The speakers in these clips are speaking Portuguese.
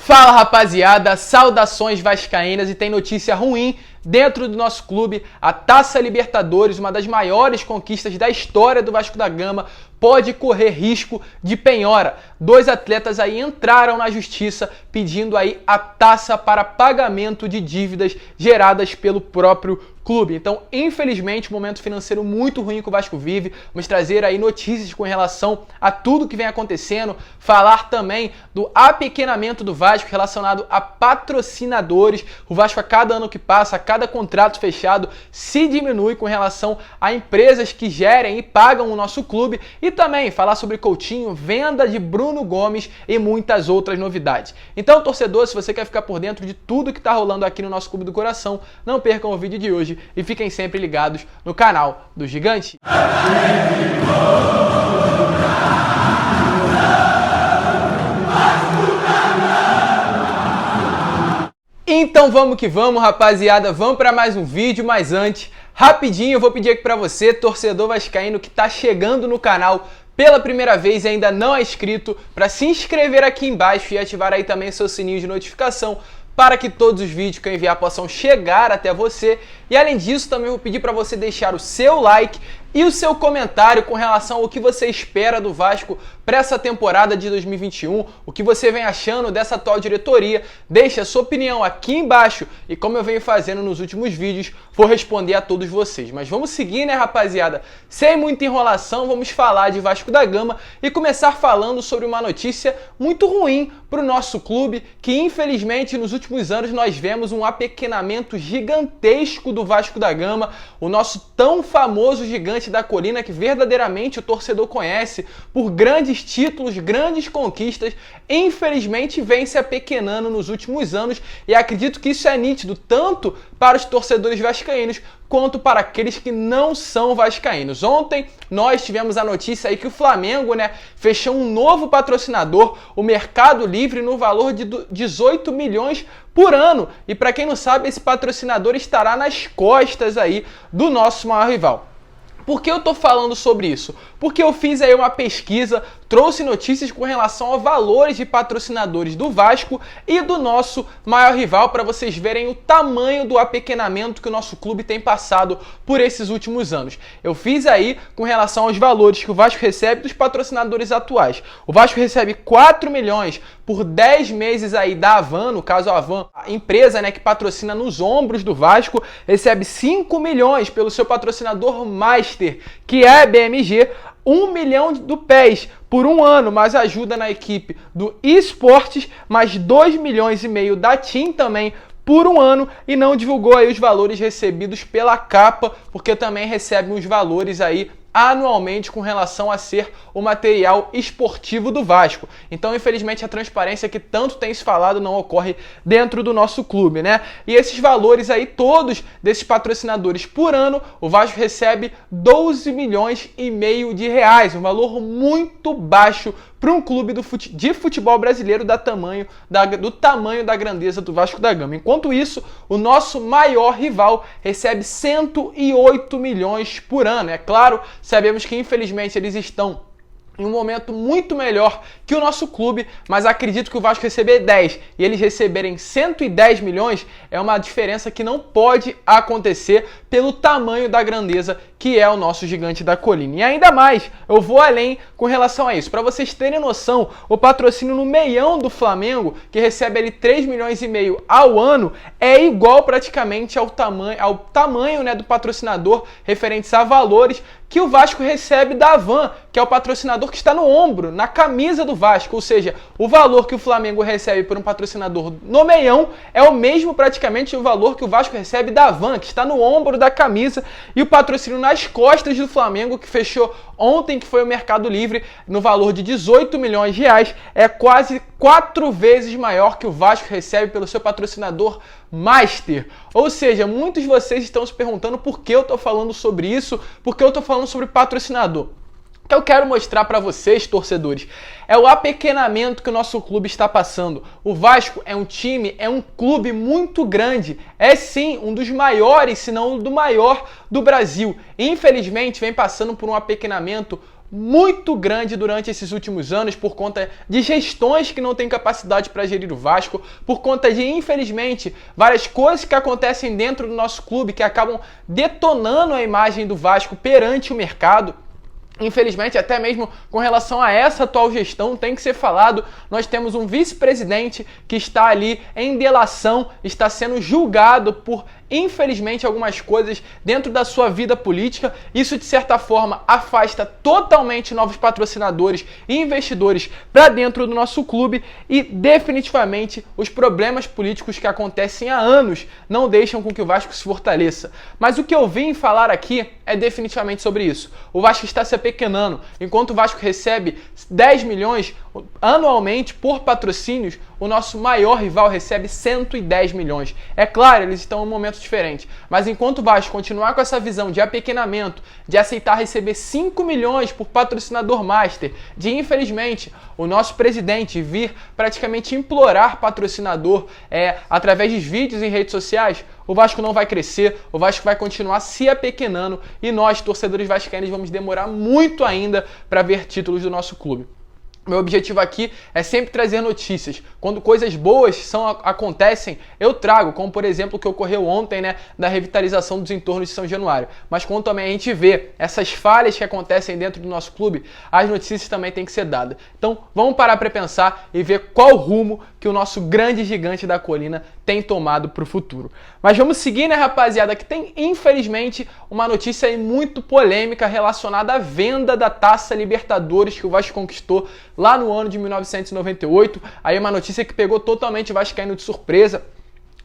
Fala rapaziada, saudações vascaínas e tem notícia ruim dentro do nosso clube. A Taça Libertadores, uma das maiores conquistas da história do Vasco da Gama, pode correr risco de penhora. Dois atletas aí entraram na justiça pedindo aí a taça para pagamento de dívidas geradas pelo próprio clube. Então, infelizmente, um momento financeiro muito ruim que o Vasco vive. Vamos trazer aí notícias com relação a tudo que vem acontecendo, falar também do apequenamento do Vasco relacionado a patrocinadores. O Vasco, a cada ano que passa, a cada contrato fechado, se diminui com relação a empresas que gerem e pagam o nosso clube. E também falar sobre Coutinho, venda de Bruno Gomes e muitas outras novidades. Então, torcedor, se você quer ficar por dentro de tudo que está rolando aqui no nosso Clube do Coração, não percam o vídeo de hoje e fiquem sempre ligados no canal do Gigante. Então vamos que vamos, rapaziada, vamos para mais um vídeo, mas antes, rapidinho eu vou pedir aqui para você, torcedor vascaíno que está chegando no canal pela primeira vez e ainda não é inscrito, para se inscrever aqui embaixo e ativar aí também seu sininho de notificação, para que todos os vídeos que eu enviar possam chegar até você. E além disso, também vou pedir para você deixar o seu like e o seu comentário com relação ao que você espera do Vasco para essa temporada de 2021, o que você vem achando dessa atual diretoria. Deixe a sua opinião aqui embaixo e, como eu venho fazendo nos últimos vídeos, vou responder a todos vocês. Mas vamos seguir, né, rapaziada? Sem muita enrolação, vamos falar de Vasco da Gama e começar falando sobre uma notícia muito ruim para o nosso clube, que infelizmente nos últimos anos nós vemos um apequenamento gigantesco do Vasco da Gama, o nosso tão famoso gigante da colina que verdadeiramente o torcedor conhece por grandes títulos, grandes conquistas, infelizmente vem se apequenando nos últimos anos e acredito que isso é nítido tanto para os torcedores vascaínos quanto para aqueles que não são vascaínos. Ontem nós tivemos a notícia aí que o Flamengo, fechou um novo patrocinador, o Mercado Livre, no valor de 18 milhões por ano. E para quem não sabe, esse patrocinador estará nas costas aí do nosso maior rival. Por que eu tô falando sobre isso? Porque eu fiz aí uma pesquisa, trouxe notícias com relação a valores de patrocinadores do Vasco e do nosso maior rival para vocês verem o tamanho do apequenamento que o nosso clube tem passado por esses últimos anos. Eu fiz aí com relação aos valores que o Vasco recebe dos patrocinadores atuais. O Vasco recebe 4 milhões por 10 meses aí da Havan, no caso a Havan, a empresa que patrocina nos ombros do Vasco, recebe 5 milhões pelo seu patrocinador Master, que é a BMG, 1 milhão do PES por um ano, mas ajuda na equipe do eSports, mais 2 milhões e meio da TIM também por um ano, e não divulgou aí os valores recebidos pela Capa, porque também recebe os valores aí anualmente com relação a ser o material esportivo do Vasco. Então, infelizmente, a transparência que tanto tem se falado não ocorre dentro do nosso clube, E esses valores aí, todos desses patrocinadores por ano, o Vasco recebe 12 milhões e meio de reais, um valor muito baixo para um clube de futebol brasileiro do tamanho da grandeza do Vasco da Gama. Enquanto isso, o nosso maior rival recebe 108 milhões por ano. É claro, sabemos que infelizmente eles estão em um momento muito melhor que o nosso clube, mas acredito que o Vasco receber 10 e eles receberem 110 milhões é uma diferença que não pode acontecer pelo tamanho da grandeza que é o nosso gigante da colina. E ainda mais, eu vou além com relação a isso. Para vocês terem noção, o patrocínio no meião do Flamengo, que recebe ali 3 milhões e meio ao ano, é igual praticamente ao tamanho do patrocinador referentes a valores que o Vasco recebe da Havan, que é o patrocinador que está no ombro, na camisa do Vasco. Ou seja, o valor que o Flamengo recebe por um patrocinador no meião é o mesmo praticamente o valor que o Vasco recebe da Havan, que está no ombro da camisa, e o patrocínio nas costas do Flamengo, que fechou ontem, que foi o Mercado Livre, no valor de 18 milhões de reais, é quase 4 vezes maior que o Vasco recebe pelo seu patrocinador Master. Ou seja, muitos de vocês estão se perguntando por que eu estou falando sobre isso, por que eu estou falando sobre patrocinador. O que eu quero mostrar para vocês, torcedores, é o apequenamento que o nosso clube está passando. O Vasco é um clube muito grande. É sim um dos maiores, se não do maior do Brasil. Infelizmente, vem passando por um apequenamento muito grande durante esses últimos anos por conta de gestões que não têm capacidade para gerir o Vasco, por conta de, infelizmente, várias coisas que acontecem dentro do nosso clube que acabam detonando a imagem do Vasco perante o mercado. Infelizmente, até mesmo com relação a essa atual gestão, tem que ser falado, nós temos um vice-presidente que está ali em delação, está sendo julgado por, infelizmente, algumas coisas dentro da sua vida política. Isso, de certa forma, afasta totalmente novos patrocinadores e investidores para dentro do nosso clube e, definitivamente, os problemas políticos que acontecem há anos não deixam com que o Vasco se fortaleça. Mas o que eu vim falar aqui é definitivamente sobre isso. O Vasco está se apequenando. Enquanto o Vasco recebe 10 milhões anualmente por patrocínios, o nosso maior rival recebe 110 milhões. É claro, eles estão em um momento diferente, mas enquanto o Vasco continuar com essa visão de apequenamento, de aceitar receber 5 milhões por patrocinador master, de, infelizmente, o nosso presidente vir praticamente implorar patrocinador através de vídeos em redes sociais, o Vasco não vai crescer, o Vasco vai continuar se apequenando e nós, torcedores vascaínos, vamos demorar muito ainda para ver títulos do nosso clube. Meu objetivo aqui é sempre trazer notícias. Quando coisas boas acontecem, eu trago, como por exemplo o que ocorreu ontem, da revitalização dos entornos de São Januário. Mas quando também a gente vê essas falhas que acontecem dentro do nosso clube, as notícias também têm que ser dadas. Então vamos parar para pensar e ver qual rumo que o nosso grande gigante da colina tem tomado para o futuro. Mas vamos seguir, rapaziada, que tem infelizmente uma notícia aí muito polêmica relacionada à venda da Taça Libertadores que o Vasco conquistou lá no ano de 1998, aí uma notícia que pegou totalmente o vascaíno de surpresa.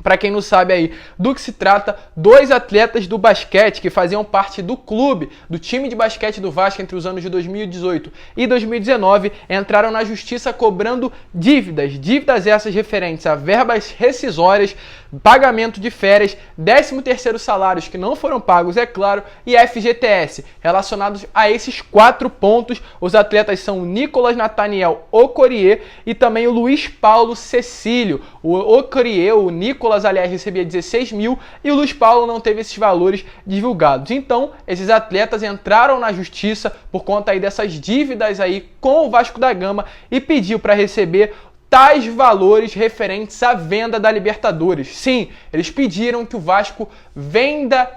Para quem não sabe aí do que se trata, 2 atletas do basquete que faziam parte do clube, do time de basquete do Vasco entre os anos de 2018 e 2019, entraram na justiça cobrando dívidas essas referentes a verbas rescisórias, pagamento de férias, 13º salários que não foram pagos, é claro, e FGTS. Relacionados a esses 4 pontos, os atletas são o Nicolas Nathaniel Okorie e também o Luiz Paulo Cecílio. O Okorie, o Nicolas, aliás, recebia 16 mil e o Luiz Paulo não teve esses valores divulgados. Então, esses atletas entraram na justiça por conta aí dessas dívidas aí com o Vasco da Gama e pediu para receber tais valores referentes à venda da Libertadores. Sim, eles pediram que o Vasco venda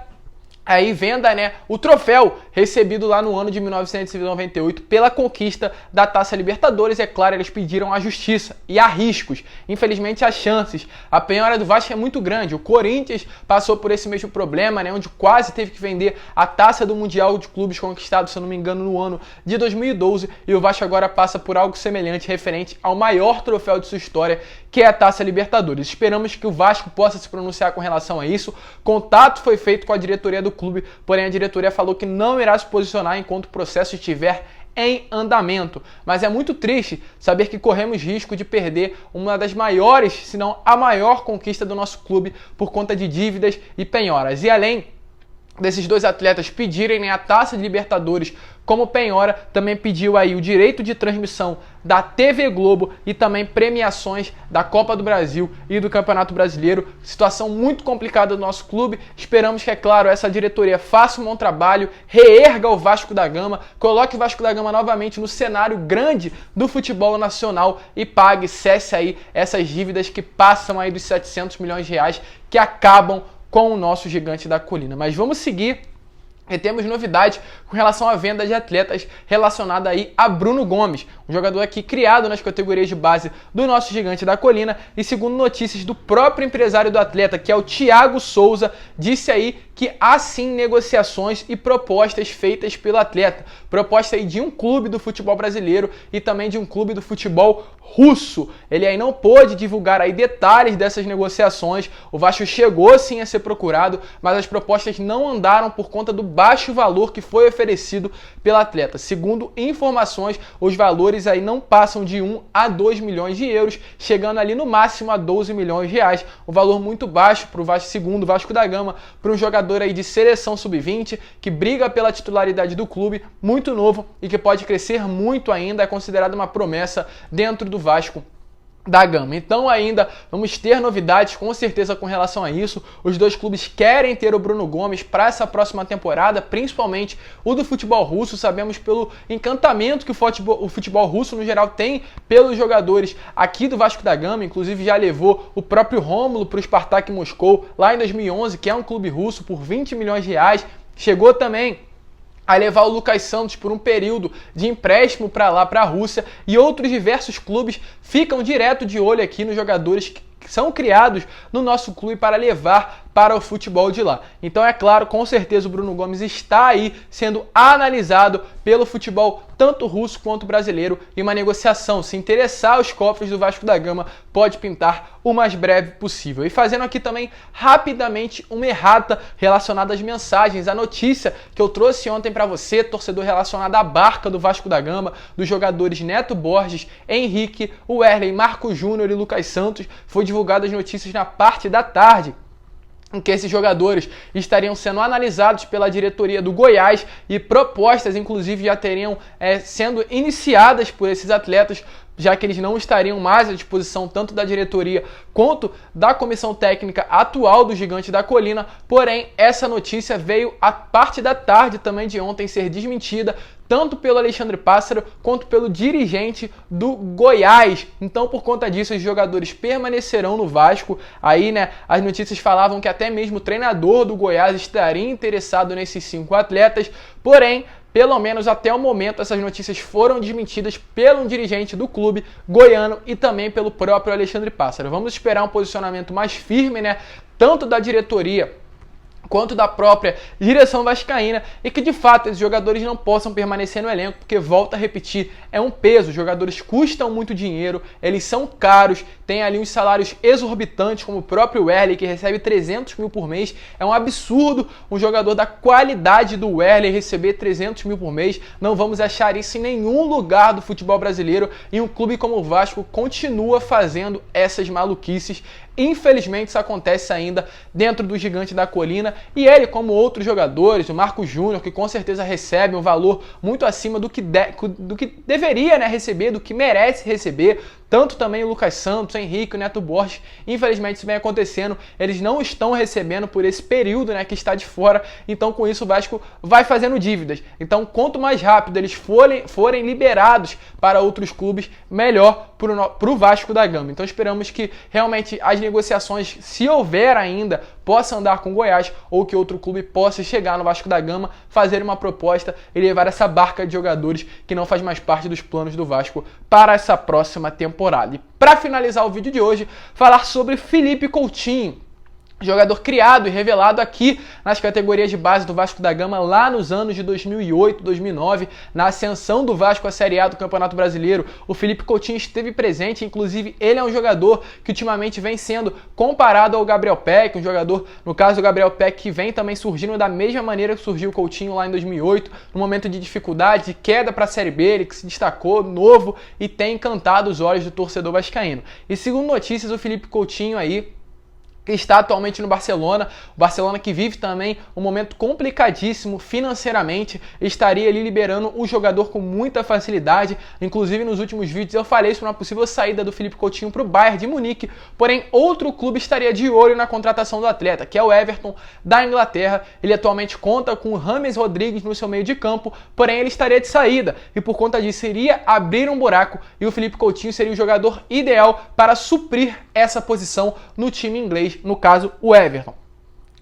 o troféu recebido lá no ano de 1998 pela conquista da Taça Libertadores. É claro, eles pediram a justiça e há riscos. Infelizmente, há chances. A penhora do Vasco é muito grande. O Corinthians passou por esse mesmo problema, onde quase teve que vender a Taça do Mundial de Clubes conquistado, se eu não me engano, no ano de 2012. E o Vasco agora passa por algo semelhante referente ao maior troféu de sua história, que é a Taça Libertadores. Esperamos que o Vasco possa se pronunciar com relação a isso. Contato foi feito com a diretoria do clube, porém a diretoria falou que não irá se posicionar enquanto o processo estiver em andamento. Mas é muito triste saber que corremos risco de perder uma das maiores, se não a maior conquista do nosso clube por conta de dívidas e penhoras. E além desses 2 atletas pedirem a Taça de Libertadores como penhora, também pediu aí o direito de transmissão da TV Globo e também premiações da Copa do Brasil e do Campeonato Brasileiro. Situação muito complicada do nosso clube. Esperamos que, é claro, essa diretoria faça um bom trabalho, reerga o Vasco da Gama, coloque o Vasco da Gama novamente no cenário grande do futebol nacional e pague, cesse aí essas dívidas que passam aí dos 700 milhões de reais que acabam com o nosso gigante da colina. Mas vamos seguir. E temos novidade com relação à venda de atletas relacionada aí a Bruno Gomes, um jogador aqui criado nas categorias de base do nosso gigante da colina e, segundo notícias do próprio empresário do atleta, que é o Thiago Souza, disse aí que há sim negociações e propostas feitas pelo atleta. Proposta aí de um clube do futebol brasileiro e também de um clube do futebol russo. Ele aí não pôde divulgar aí detalhes dessas negociações. O Vasco chegou sim a ser procurado, mas as propostas não andaram por conta do baixo valor que foi oferecido pelo atleta. Segundo informações, os valores aí não passam de 1 a 2 milhões de euros, chegando ali no máximo a 12 milhões de reais. Um valor muito baixo para o Vasco, segundo o Vasco da Gama, para um jogador aí de seleção sub-20 que briga pela titularidade do clube, muito novo e que pode crescer muito ainda, é considerado uma promessa dentro do Vasco da Gama. Então ainda vamos ter novidades com certeza com relação a isso. Os dois clubes querem ter o Bruno Gomes para essa próxima temporada, principalmente o do futebol russo. Sabemos pelo encantamento que o futebol russo no geral tem pelos jogadores aqui do Vasco da Gama. Inclusive já levou o próprio Rômulo para o Spartak Moscou lá em 2011, que é um clube russo, por 20 milhões de reais. Chegou também a levar o Lucas Santos por um período de empréstimo para lá, para a Rússia, e outros diversos clubes ficam direto de olho aqui nos jogadores que são criados no nosso clube para levar para o futebol de lá. Então é claro, com certeza o Bruno Gomes está aí sendo analisado pelo futebol tanto russo quanto brasileiro, e uma negociação, se interessar os cofres do Vasco da Gama, pode pintar o mais breve possível. E fazendo aqui também rapidamente uma errata relacionada às mensagens, a notícia que eu trouxe ontem para você, torcedor, relacionada à barca do Vasco da Gama, dos jogadores Neto Borges, Henrique, Wesley, Marco Júnior e Lucas Santos, foi divulgado as notícias na parte da tarde, em que esses jogadores estariam sendo analisados pela diretoria do Goiás, e propostas, inclusive, já teriam sendo iniciadas por esses atletas, já que eles não estariam mais à disposição tanto da diretoria quanto da comissão técnica atual do Gigante da Colina. Porém, essa notícia veio à parte da tarde também de ontem ser desmentida, tanto pelo Alexandre Pássaro quanto pelo dirigente do Goiás. Então, por conta disso, os jogadores permanecerão no Vasco. Aí, né, as notícias falavam que até mesmo o treinador do Goiás estaria interessado nesses 5 atletas. Porém, pelo menos até o momento, essas notícias foram desmentidas pelo dirigente do clube goiano e também pelo próprio Alexandre Pássaro. Vamos esperar um posicionamento mais firme, né, tanto da diretoria quanto da própria direção vascaína, e que de fato esses jogadores não possam permanecer no elenco, porque, volto a repetir, é um peso. Os jogadores custam muito dinheiro, eles são caros, tem ali uns salários exorbitantes, como o próprio Wesley, que recebe 300 mil por mês. É um absurdo um jogador da qualidade do Wesley receber 300 mil por mês. Não vamos achar isso em nenhum lugar do futebol brasileiro, e um clube como o Vasco continua fazendo essas maluquices. Infelizmente isso acontece ainda dentro do Gigante da Colina, e ele, como outros jogadores, o Marco Júnior, que com certeza recebe um valor muito acima do que deveria, né, receber, do que merece receber, tanto também o Lucas Santos, Henrique, o Neto Borges. Infelizmente isso vem acontecendo, eles não estão recebendo por esse período, né, que está de fora. Então com isso o Vasco vai fazendo dívidas. Então quanto mais rápido eles forem liberados para outros clubes, melhor para o Vasco da Gama. Então esperamos que realmente as negociações, se houver ainda, possam andar com o Goiás, ou que outro clube possa chegar no Vasco da Gama, fazer uma proposta e levar essa barca de jogadores que não faz mais parte dos planos do Vasco para essa próxima temporada. E para finalizar o vídeo de hoje, falar sobre Felipe Coutinho, jogador criado e revelado aqui nas categorias de base do Vasco da Gama lá nos anos de 2008, 2009, na ascensão do Vasco à Série A do Campeonato Brasileiro. O Felipe Coutinho esteve presente, inclusive ele é um jogador que ultimamente vem sendo comparado ao Gabriel Peck, um jogador, no caso do Gabriel Peck, que vem também surgindo da mesma maneira que surgiu o Coutinho lá em 2008, no momento de dificuldade, de queda para a Série B, ele que se destacou novo e tem encantado os olhos do torcedor vascaíno. E segundo notícias, o Felipe Coutinho aí, que está atualmente no Barcelona, o Barcelona que vive também um momento complicadíssimo financeiramente, estaria ali liberando o jogador com muita facilidade. Inclusive nos últimos vídeos eu falei sobre uma possível saída do Felipe Coutinho para o Bayern de Munique, porém outro clube estaria de olho na contratação do atleta, que é o Everton da Inglaterra. Ele atualmente conta com o James Rodrigues no seu meio de campo, porém ele estaria de saída, e por conta disso iria abrir um buraco, e o Felipe Coutinho seria o jogador ideal para suprir essa posição no time inglês, no caso o Everton.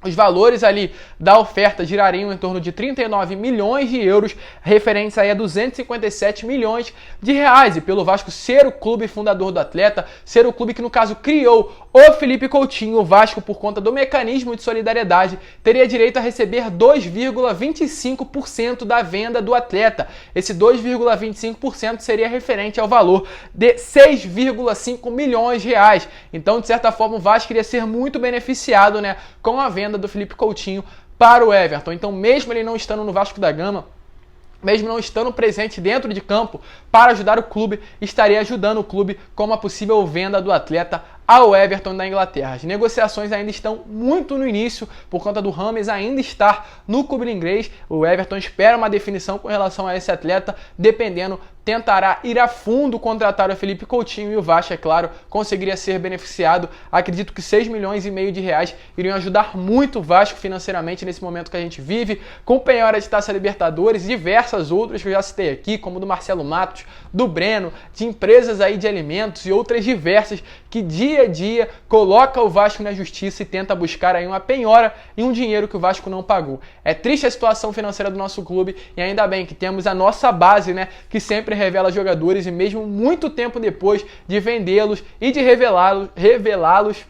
Os valores ali da oferta girariam em torno de 39 milhões de euros, referentes aí a 257 milhões de reais. E pelo Vasco ser o clube fundador do atleta, ser o clube que no caso criou o Felipe Coutinho, o Vasco, por conta do mecanismo de solidariedade, teria direito a receber 2,25% da venda do atleta. Esse 2,25% seria referente ao valor de 6,5 milhões de reais. Então, de certa forma, o Vasco iria ser muito beneficiado, né, com a venda do Felipe Coutinho para o Everton. Então, mesmo ele não estando no Vasco da Gama, mesmo não estando presente dentro de campo para ajudar o clube, estaria ajudando o clube com uma possível venda do atleta ao Everton da Inglaterra. As negociações ainda estão muito no início, por conta do James ainda estar no clube inglês. O Everton espera uma definição com relação a esse atleta, dependendo tentará ir a fundo contratar o Felipe Coutinho e o Vasco, é claro, conseguiria ser beneficiado. Acredito que 6,5 milhões de reais iriam ajudar muito o Vasco financeiramente nesse momento que a gente vive, com penhora de Taça Libertadores e diversas outras que eu já citei aqui, como do Marcelo Matos, do Breno, de empresas aí de alimentos e outras diversas que dia a dia coloca o Vasco na justiça e tenta buscar aí uma penhora e um dinheiro que o Vasco não pagou. É triste a situação financeira do nosso clube e ainda bem que temos a nossa base, né, que sempre revela jogadores e mesmo muito tempo depois de vendê-los e de revelá-los,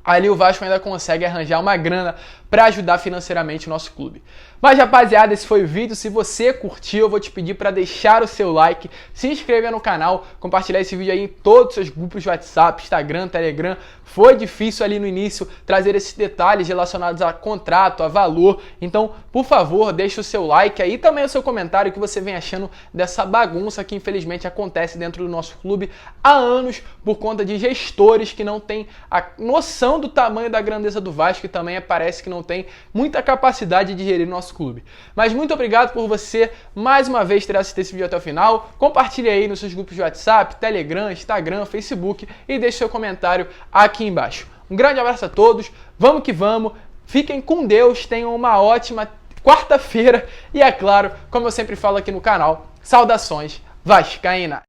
ali o Vasco ainda consegue arranjar uma grana para ajudar financeiramente o nosso clube. Mas rapaziada, esse foi o vídeo. Se você curtiu, eu vou te pedir para deixar o seu like, se inscrever no canal, compartilhar esse vídeo aí em todos os seus grupos de WhatsApp, Instagram, Telegram. Foi difícil ali no início trazer esses detalhes relacionados a contrato, a valor. Então, por favor, deixa o seu like aí e também o seu comentário, o que você vem achando dessa bagunça que infelizmente acontece dentro do nosso clube há anos por conta de gestores que não têm a noção do tamanho da grandeza do Vasco e também parece que não tem muita capacidade de gerir nosso clube. Mas muito obrigado por você mais uma vez ter assistido esse vídeo até o final. Compartilhe aí nos seus grupos de WhatsApp, Telegram, Instagram, Facebook e deixe seu comentário aqui embaixo. Um grande abraço a todos, vamos que vamos, fiquem com Deus, tenham uma ótima quarta-feira e é claro, como eu sempre falo aqui no canal, saudações vascaína!